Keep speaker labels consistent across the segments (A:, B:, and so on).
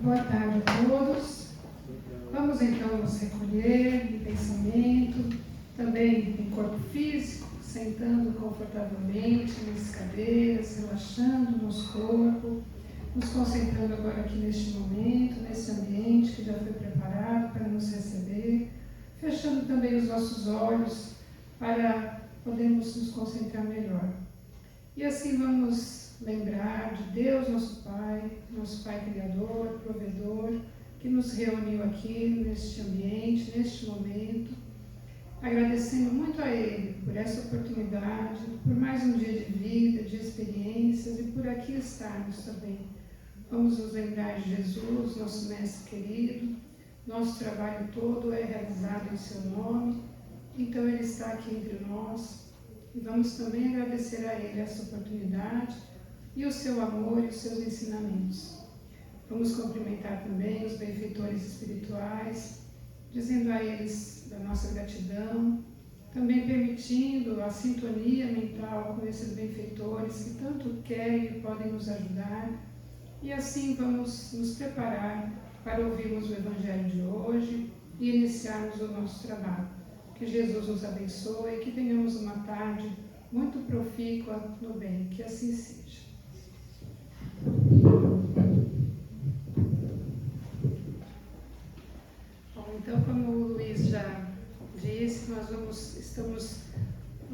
A: Boa tarde a todos. Vamos então nos recolher em pensamento, também em corpo físico, sentando confortavelmente nas cadeiras, relaxando o nosso corpo, nos concentrando agora aqui neste momento, nesse ambiente que já foi preparado para nos receber, fechando também os nossos olhos para podermos nos concentrar melhor. E assim vamos lembrar de Deus, nosso Pai Criador, Provedor, que nos reuniu aqui neste ambiente, neste momento, agradecendo muito a Ele por essa oportunidade, por mais um dia de vida, de experiências e por aqui estarmos também. Vamos nos lembrar de Jesus, nosso Mestre querido. Nosso trabalho todo é realizado em seu nome, então Ele está aqui entre nós. E vamos também agradecer a Ele essa oportunidade e o seu amor e os seus ensinamentos. Vamos cumprimentar também os benfeitores espirituais, dizendo a eles da nossa gratidão, também permitindo a sintonia mental com esses benfeitores que tanto querem e podem nos ajudar. E assim vamos nos preparar para ouvirmos o Evangelho de hoje e iniciarmos o nosso trabalho. Que Jesus nos abençoe e que tenhamos uma tarde muito profícua no bem. Que assim seja. Bom, então, como o Luiz já disse, o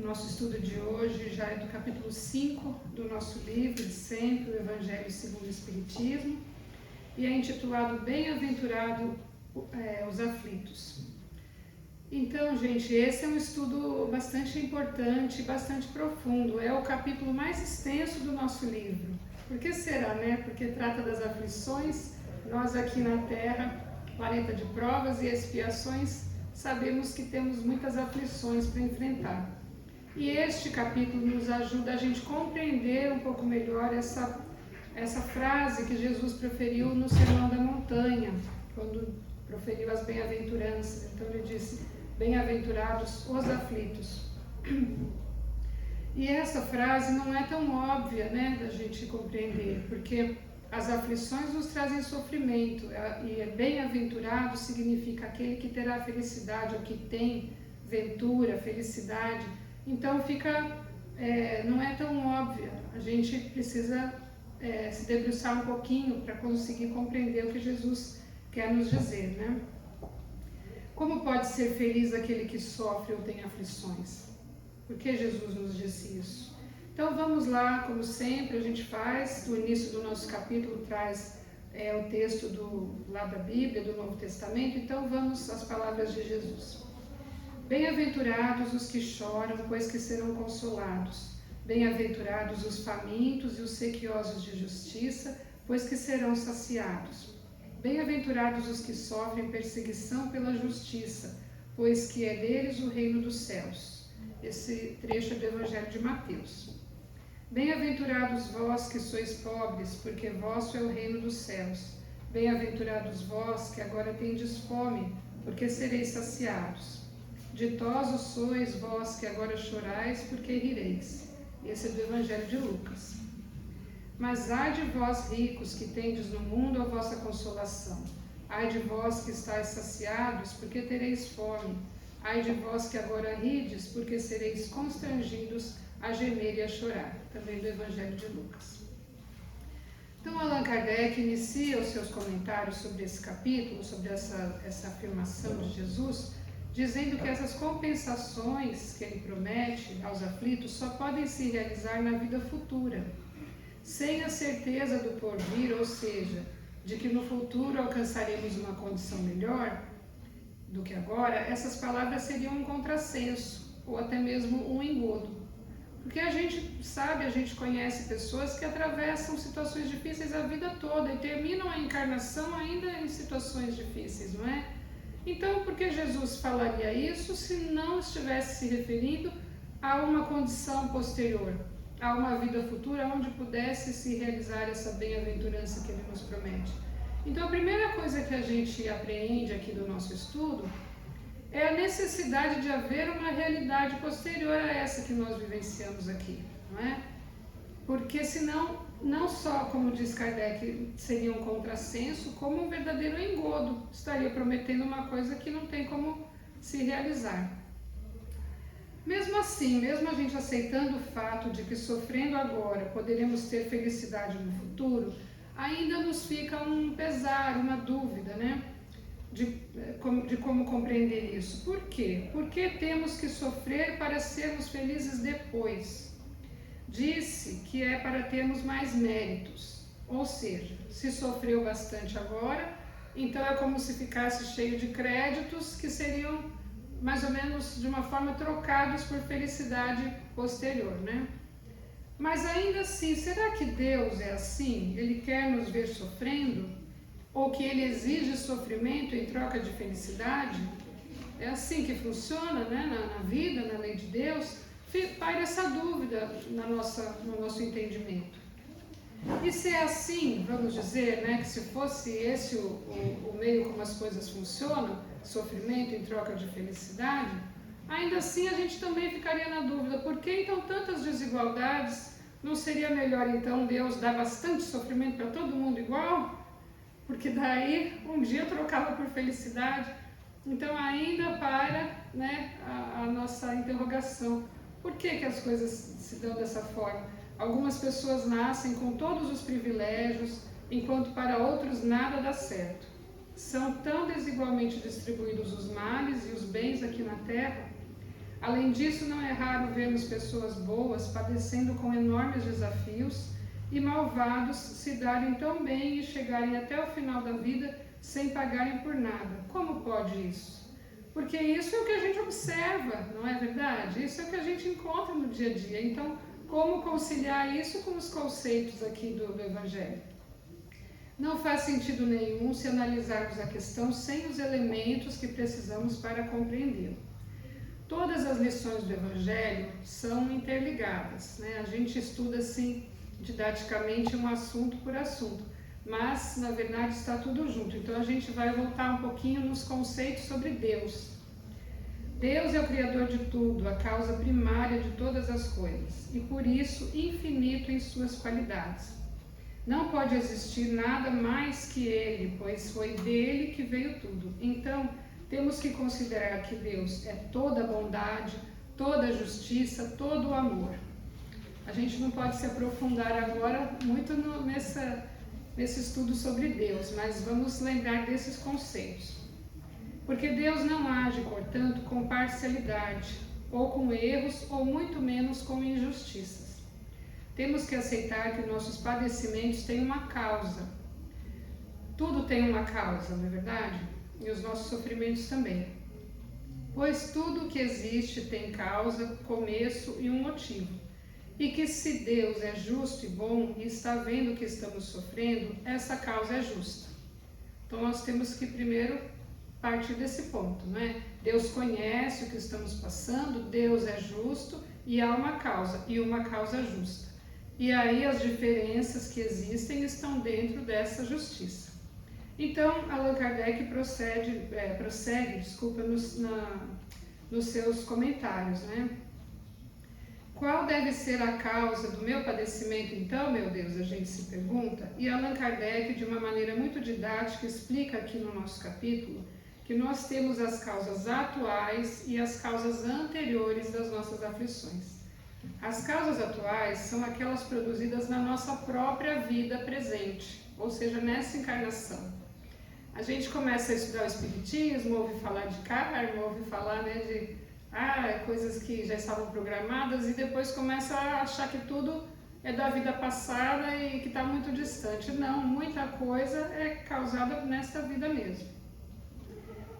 A: nosso estudo de hoje já é do capítulo 5 do nosso livro de sempre, o Evangelho segundo o Espiritismo, e é intitulado Bem-aventurado os aflitos. Então, gente, esse é um estudo bastante importante, bastante profundo. É o capítulo mais extenso do nosso livro. Por que será, né? Porque trata das aflições. Nós aqui na Terra, planeta de provas e expiações, sabemos que temos muitas aflições para enfrentar. E este capítulo nos ajuda a gente compreender um pouco melhor essa frase que Jesus proferiu no Sermão da Montanha, quando proferiu as bem-aventuranças. Então ele disse: bem-aventurados os aflitos. E essa frase não é tão óbvia, né, da gente compreender, porque as aflições nos trazem sofrimento, e bem-aventurado significa aquele que terá felicidade, ou que tem ventura, felicidade. Então não é tão óbvia, a gente precisa se debruçar um pouquinho para conseguir compreender o que Jesus quer nos dizer, né? Como pode ser feliz aquele que sofre ou tem aflições? Por que Jesus nos disse isso? Então vamos lá, como sempre a gente faz, no início do nosso capítulo traz o texto lá da Bíblia, do Novo Testamento, então vamos às palavras de Jesus. Bem-aventurados os que choram, pois que serão consolados. Bem-aventurados os famintos e os sequiosos de justiça, pois que serão saciados. Bem-aventurados os que sofrem perseguição pela justiça, pois que é deles o reino dos céus. Esse trecho é do Evangelho de Mateus. Bem-aventurados vós que sois pobres, porque vosso é o reino dos céus. Bem-aventurados vós que agora tendes fome, porque sereis saciados. Ditosos sois vós que agora chorais, porque rireis. Esse é do Evangelho de Lucas. Mas ai de vós ricos, que tendes no mundo a vossa consolação. Ai de vós que estáis saciados, porque tereis fome. Ai de vós que agora rides, porque sereis constrangidos a gemer e a chorar. Também do Evangelho de Lucas. Então, Allan Kardec inicia os seus comentários sobre esse capítulo, sobre essa afirmação de Jesus, dizendo que essas compensações que ele promete aos aflitos só podem se realizar na vida futura, sem a certeza do porvir, ou seja, de que no futuro alcançaremos uma condição melhor do que agora. Essas palavras seriam um contrassenso, ou até mesmo um engodo. Porque a gente sabe, a gente conhece pessoas que atravessam situações difíceis a vida toda e terminam a encarnação ainda em situações difíceis, não é? Então, por que Jesus falaria isso se não estivesse se referindo a uma condição posterior, a uma vida futura onde pudesse se realizar essa bem-aventurança que ele nos promete? Então, a primeira coisa que a gente apreende aqui do nosso estudo é a necessidade de haver uma realidade posterior a essa que nós vivenciamos aqui, não é? Porque senão não só, como diz Kardec, seria um contrassenso, como um verdadeiro engodo. Estaria prometendo uma coisa que não tem como se realizar. Mesmo assim, mesmo a gente aceitando o fato de que sofrendo agora poderemos ter felicidade no futuro, ainda nos fica um pesar, uma dúvida, né? De como compreender isso. Por quê? Porque temos que sofrer para sermos felizes depois. Disse que é para termos mais méritos. Ou seja, se sofreu bastante agora, então é como se ficasse cheio de créditos que seriam mais ou menos de uma forma trocados por felicidade posterior, né? Mas ainda assim, será que Deus é assim? Ele quer nos ver sofrendo? Ou que Ele exige sofrimento em troca de felicidade? É assim que funciona, né? Na vida, na lei de Deus? Paira essa dúvida no nosso entendimento. E se é assim, vamos dizer, né, que se fosse esse o meio como as coisas funcionam, sofrimento em troca de felicidade, ainda assim a gente também ficaria na dúvida, por que então tantas desigualdades? Não seria melhor então Deus dar bastante sofrimento para todo mundo igual? Porque daí um dia trocava por felicidade. Então ainda para, né, a nossa interrogação. Por que as coisas se dão dessa forma? Algumas pessoas nascem com todos os privilégios, enquanto para outros nada dá certo. São tão desigualmente distribuídos os males e os bens aqui na Terra. Além disso, não é raro vermos pessoas boas padecendo com enormes desafios e malvados se darem tão bem e chegarem até o final da vida sem pagarem por nada. Como pode isso? Porque isso é o que a gente observa, não é verdade? Isso é o que a gente encontra no dia a dia. Então, como conciliar isso com os conceitos aqui do Evangelho? Não faz sentido nenhum se analisarmos a questão sem os elementos que precisamos para compreendê-lo. Todas as lições do Evangelho são interligadas, né? A gente estuda assim, didaticamente, um assunto por assunto, mas na verdade está tudo junto. Então a gente vai voltar um pouquinho nos conceitos sobre Deus. Deus é o Criador de tudo, a causa primária de todas as coisas, e por isso infinito em suas qualidades. Não pode existir nada mais que Ele, pois foi dele que veio tudo. Então, temos que considerar que Deus é toda a bondade, toda a justiça, todo o amor. A gente não pode se aprofundar agora muito nesse estudo sobre Deus, mas vamos lembrar desses conceitos. Porque Deus não age, portanto, com parcialidade, ou com erros, ou muito menos com injustiças. Temos que aceitar que nossos padecimentos têm uma causa. Tudo tem uma causa, não é verdade? E os nossos sofrimentos também. Pois tudo que existe tem causa, começo e um motivo. E que se Deus é justo e bom e está vendo que estamos sofrendo, essa causa é justa. Então nós temos que primeiro partir desse ponto, né? Deus conhece o que estamos passando, Deus é justo e há uma causa, e uma causa justa. E aí as diferenças que existem estão dentro dessa justiça. Então, Allan Kardec prossegue nos seus comentários, né? Qual deve ser a causa do meu padecimento, então, meu Deus? A gente se pergunta. E Allan Kardec, de uma maneira muito didática, explica aqui no nosso capítulo que nós temos as causas atuais e as causas anteriores das nossas aflições. As causas atuais são aquelas produzidas na nossa própria vida presente, ou seja, nessa encarnação. A gente começa a estudar o Espiritismo, ouve falar de karma, ouve falar, né, de coisas que já estavam programadas, e depois começa a achar que tudo é da vida passada e que está muito distante. Não, muita coisa é causada nesta vida mesmo.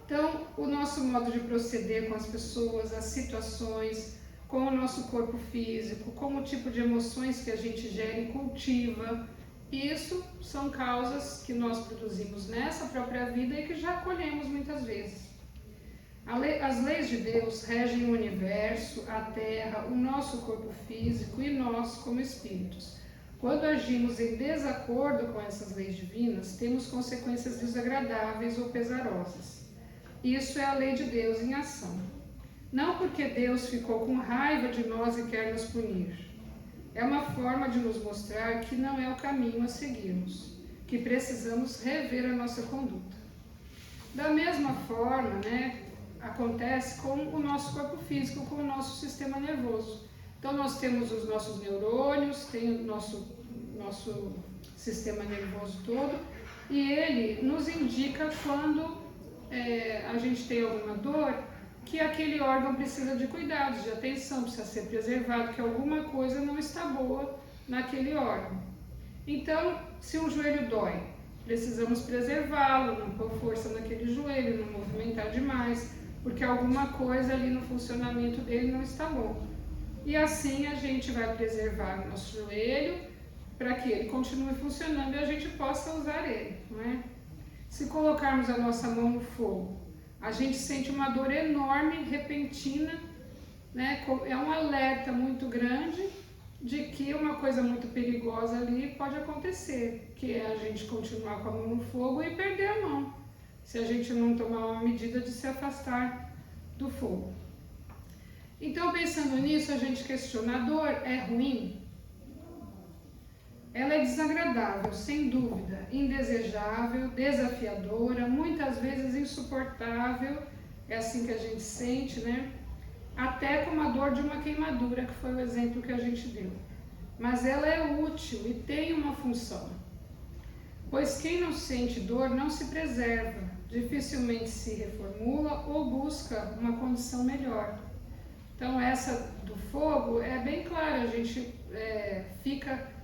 A: Então, o nosso modo de proceder com as pessoas, as situações, com o nosso corpo físico, com o tipo de emoções que a gente gera e cultiva, isso são causas que nós produzimos nessa própria vida e que já colhemos muitas vezes. As leis de Deus regem o universo, a terra, o nosso corpo físico e nós como espíritos. Quando agimos em desacordo com essas leis divinas, temos consequências desagradáveis ou pesarosas. Isso é a lei de Deus em ação. Não porque Deus ficou com raiva de nós e quer nos punir, é uma forma de nos mostrar que não é o caminho a seguirmos, que precisamos rever a nossa conduta. Da mesma forma, né, acontece com o nosso corpo físico, com o nosso sistema nervoso. Então nós temos os nossos neurônios, tem o nosso sistema nervoso todo, e ele nos indica quando a gente tem alguma dor, que aquele órgão precisa de cuidados, de atenção, precisa ser preservado, que alguma coisa não está boa naquele órgão. Então, se um joelho dói, precisamos preservá-lo, não pôr força naquele joelho, não movimentar demais, porque alguma coisa ali no funcionamento dele não está bom. E assim a gente vai preservar o nosso joelho para que ele continue funcionando e a gente possa usar ele, não é? Se colocarmos a nossa mão no fogo, a gente sente uma dor enorme, repentina, né? É um alerta muito grande de que uma coisa muito perigosa ali pode acontecer, que é a gente continuar com a mão no fogo e perder a mão, se a gente não tomar uma medida de se afastar do fogo. Então, pensando nisso, a gente questiona: a dor é ruim? Ela é desagradável, sem dúvida, indesejável, desafiadora, muitas vezes insuportável, é assim que a gente sente, né? Até como a dor de uma queimadura, que foi o exemplo que a gente deu. Mas ela é útil e tem uma função. Pois quem não sente dor não se preserva, dificilmente se reformula ou busca uma condição melhor. Então essa do fogo é bem clara, a gente fica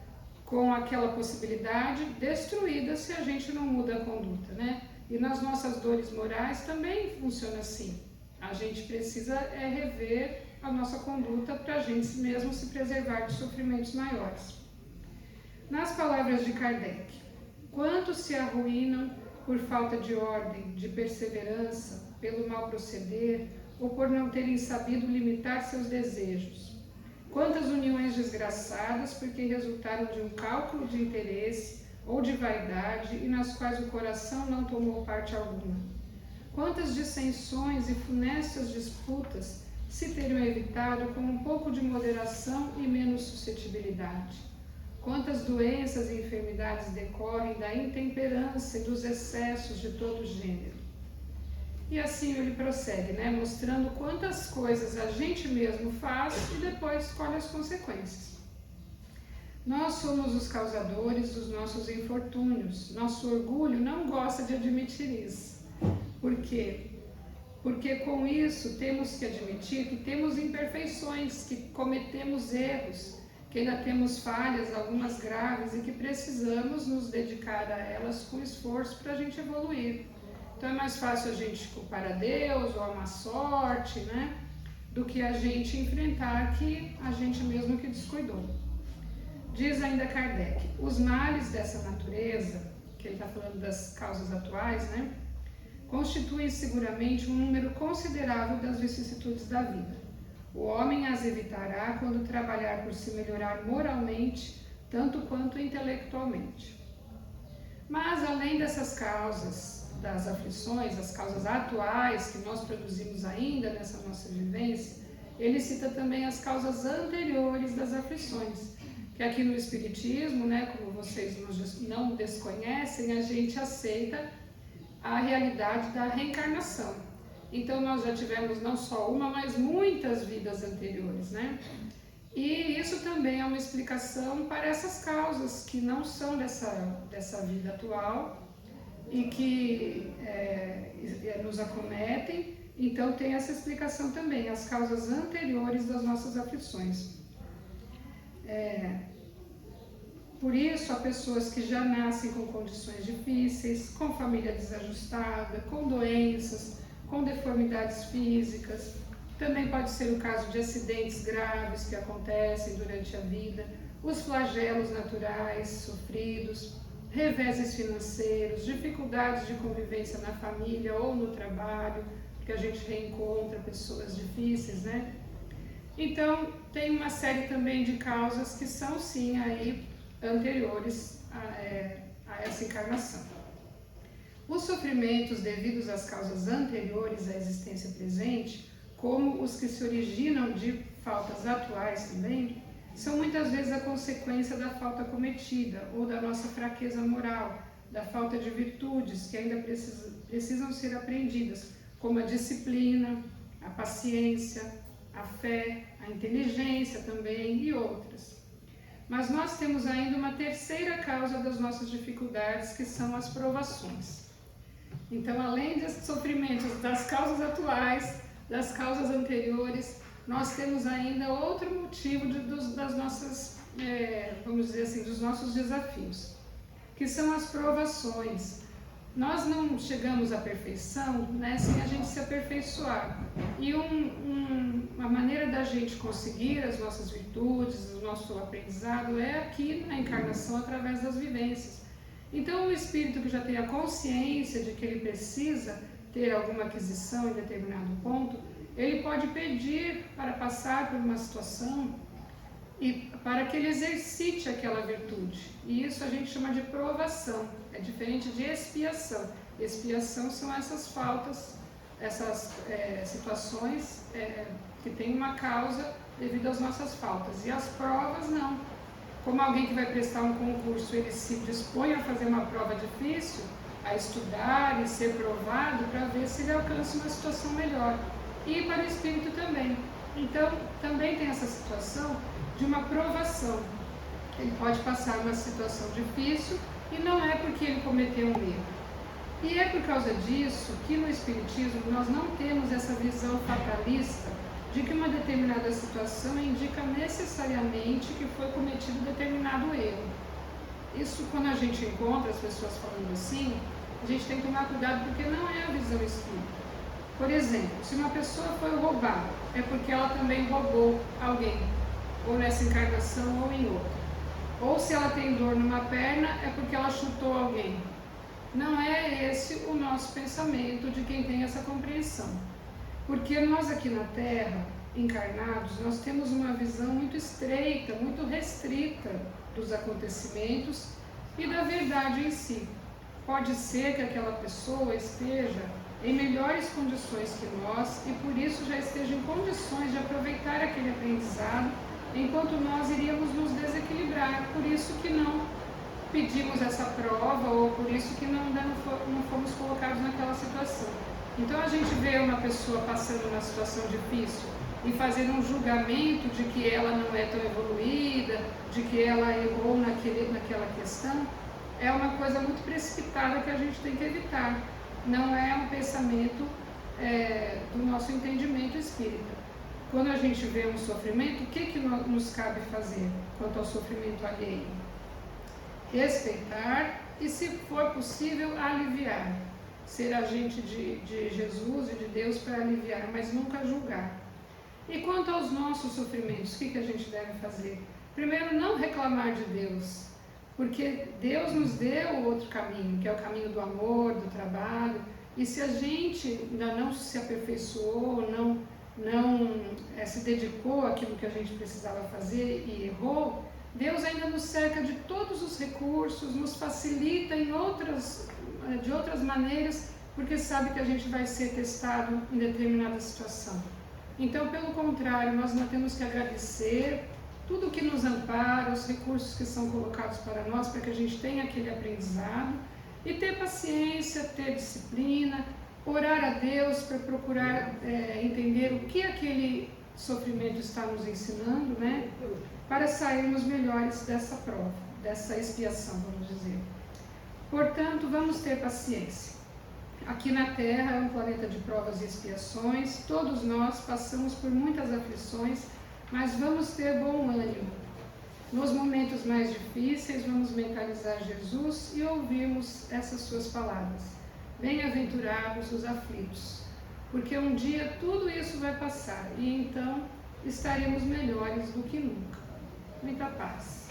A: com aquela possibilidade destruída se a gente não muda a conduta, né? E nas nossas dores morais também funciona assim. A gente precisa rever a nossa conduta para a gente mesmo se preservar de sofrimentos maiores. Nas palavras de Kardec: quantos se arruinam por falta de ordem, de perseverança, pelo mau proceder ou por não terem sabido limitar seus desejos? Quantas uniões desgraçadas porque resultaram de um cálculo de interesse ou de vaidade e nas quais o coração não tomou parte alguma? Quantas dissensões e funestas disputas se teriam evitado com um pouco de moderação e menos suscetibilidade? Quantas doenças e enfermidades decorrem da intemperança e dos excessos de todo gênero? E assim ele prossegue, né, mostrando quantas coisas a gente mesmo faz e depois colhe as consequências. Nós somos os causadores dos nossos infortúnios. Nosso orgulho não gosta de admitir isso. Por quê? Porque com isso temos que admitir que temos imperfeições, que cometemos erros, que ainda temos falhas, algumas graves, e que precisamos nos dedicar a elas com esforço para a gente evoluir. Então é mais fácil a gente culpar a Deus ou a má sorte, né, do que a gente enfrentar que a gente mesmo que descuidou. Diz ainda Kardec: os males dessa natureza, que ele está falando das causas atuais, né, constituem seguramente um número considerável das vicissitudes da vida. O homem as evitará quando trabalhar por se melhorar moralmente, tanto quanto intelectualmente. Mas, além dessas causas das aflições, as causas atuais que nós produzimos ainda nessa nossa vivência, ele cita também as causas anteriores das aflições, que aqui no Espiritismo, né, como vocês não desconhecem, a gente aceita a realidade da reencarnação. Então nós já tivemos não só uma, mas muitas vidas anteriores, né? E isso também é uma explicação para essas causas que não são dessa vida atual e que nos acometem. Então tem essa explicação também, as causas anteriores das nossas aflições. Por isso, há pessoas que já nascem com condições difíceis, com família desajustada, com doenças, com deformidades físicas. Também pode ser o caso de acidentes graves que acontecem durante a vida, os flagelos naturais sofridos, reveses financeiros, dificuldades de convivência na família ou no trabalho, porque a gente reencontra pessoas difíceis, né? Então, tem uma série também de causas que são, sim, aí anteriores a essa encarnação. Os sofrimentos devidos às causas anteriores à existência presente, como os que se originam de faltas atuais também, são muitas vezes a consequência da falta cometida ou da nossa fraqueza moral, da falta de virtudes que ainda precisam ser aprendidas, como a disciplina, a paciência, a fé, a inteligência também e outras. Mas nós temos ainda uma terceira causa das nossas dificuldades, que são as provações. Então, além dos sofrimentos das causas atuais, das causas anteriores, nós temos ainda outro motivo das nossas, vamos dizer assim, dos nossos desafios, que são as provações. Nós não chegamos à perfeição, né, sem a gente se aperfeiçoar. E uma maneira da gente conseguir as nossas virtudes, o nosso aprendizado, é aqui na encarnação, através das vivências. Então, o espírito que já tem a consciência de que ele precisa ter alguma aquisição em determinado ponto, ele pode pedir para passar por uma situação e para que ele exercite aquela virtude. E isso a gente chama de provação. É diferente de expiação. Expiação são essas faltas, essas situações que têm uma causa devido às nossas faltas. E as provas não. Como alguém que vai prestar um concurso, ele se dispõe a fazer uma prova difícil, a estudar e ser provado para ver se ele alcança uma situação melhor. E para o espírito também. Então, também tem essa situação de uma provação. Ele pode passar uma situação difícil e não é porque ele cometeu um erro. E é por causa disso que no Espiritismo nós não temos essa visão fatalista de que uma determinada situação indica necessariamente que foi cometido determinado erro. Isso, quando a gente encontra as pessoas falando assim, a gente tem que tomar cuidado porque não é a visão espírita. Por exemplo, se uma pessoa foi roubada, é porque ela também roubou alguém, ou nessa encarnação ou em outra. Ou se ela tem dor numa perna, é porque ela chutou alguém. Não é esse o nosso pensamento de quem tem essa compreensão. Porque nós aqui na Terra, encarnados, nós temos uma visão muito estreita, muito restrita dos acontecimentos e da verdade em si. Pode ser que aquela pessoa esteja em melhores condições que nós e por isso já esteja em condições de aproveitar aquele aprendizado, enquanto nós iríamos nos desequilibrar. Por isso que não pedimos essa prova ou por isso que não fomos colocados naquela situação. Então a gente vê uma pessoa passando uma situação difícil e fazendo um julgamento de que ela não é tão evoluída, de que ela errou naquela questão, é uma coisa muito precipitada que a gente tem que evitar. Não é um pensamento do nosso entendimento espírita. Quando a gente vê um sofrimento, o que nos cabe fazer quanto ao sofrimento alheio? Respeitar e, se for possível, aliviar. Ser agente de Jesus e de Deus para aliviar, mas nunca julgar. E quanto aos nossos sofrimentos, o que a gente deve fazer? Primeiro, não reclamar de Deus, porque Deus nos deu outro caminho, que é o caminho do amor, do trabalho, e se a gente ainda não se aperfeiçoou, não se dedicou àquilo que a gente precisava fazer e errou, Deus ainda nos cerca de todos os recursos, nos facilita de outras maneiras, porque sabe que a gente vai ser testado em determinada situação. Então, pelo contrário, nós não temos que agradecer tudo que nos ampara, os recursos que são colocados para nós, para que a gente tenha aquele aprendizado, e ter paciência, ter disciplina, orar a Deus para procurar entender o que aquele sofrimento está nos ensinando, né? Para sairmos melhores dessa prova, dessa expiação, vamos dizer. Portanto, vamos ter paciência. Aqui na Terra é um planeta de provas e expiações, todos nós passamos por muitas aflições, mas vamos ter bom ânimo. Nos momentos mais difíceis, vamos mentalizar Jesus e ouvirmos essas suas palavras. Bem-aventurados os aflitos, porque um dia tudo isso vai passar e então estaremos melhores do que nunca. Muita paz.